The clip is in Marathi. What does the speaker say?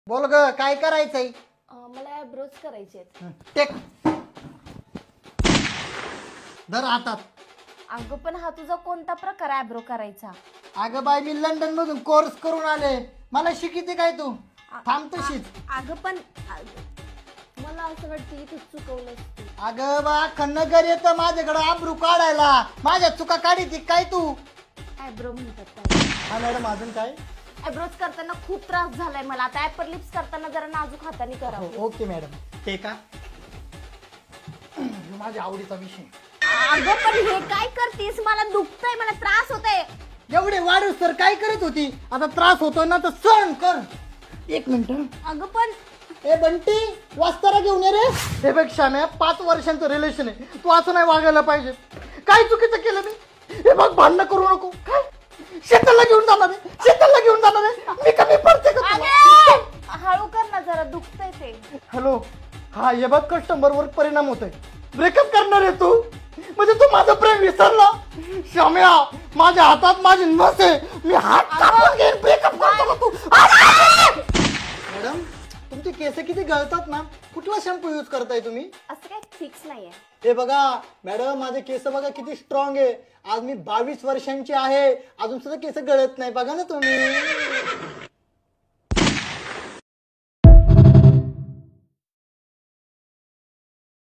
बोल ग, काय करायचंय? मला आयब्रोज करायचे आहेत. टेक धर हातात. अगं पण हा तुझा कोणता प्रकार आयब्रो करायचा? अगं बाई, मी लंडन मधून कोर्स करून आले. मला शिकिते काय तू? थांब तशीच. अगं पण मला असं वाटतं इथे चुकवलंस तू. अगं बा, खन्नगर येतं माझ्याकडे आब्रू काढायला. माझ्या चुका काढीती काय तू? आयब्रो म्हणतात. हा मॅडम, अजून काय? आयब्रोज करताना खूप त्रास झालाय मला. आता ॲपर लिप्स करताना जरा नाजूक हाताने करावं. Okay madam. ते का माझ्या आवडीचा विषय. अगं पण हे काय करतेस? मला दुखतंय, मला त्रास होतोय. एवढे वाढू सर काय करत होती? आता त्रास होतो ना तर सहन कर. एक मिनिट. अगं पण ए बंटी, वास्तारा घेऊन ये रे. हे बघ श्याम्या, 5 वर्षांचं रिलेशन आहे. तू असं नाही वागायला पाहिजे. काय चुकीचं केलं मी? हे बघ, भांडणं करू नको. काय शेताला घेऊन जाणार आहे? शेताला घेऊन जाणार आहे? मी कमी पडते का तुला? हळू कर ना जरा, दुखतंय ते. हॅलो. हा, हे बघ, कस्टमर वर परिणाम होतोय. ब्रेकअप करणार आहे तू? म्हणजे तू माझं प्रेम विसरला? श्याम्या, माझ्या हातात माझी नस आहे. मी हात कापून घेईन. ब्रेकअप करतो का तू? मॅडम, तुमचे केस किती गळतात ना. कुठला शॅम्पू यूज करताय तुम्ही? असं काय फिक्स नाहीये. हे बघा मॅडम, माझे केस बघा किती स्ट्रॉंग आहे. आज मी 22 वर्षांची आहे, अजून सुद्धा केस गळत नाही. बघा ना तुम्ही.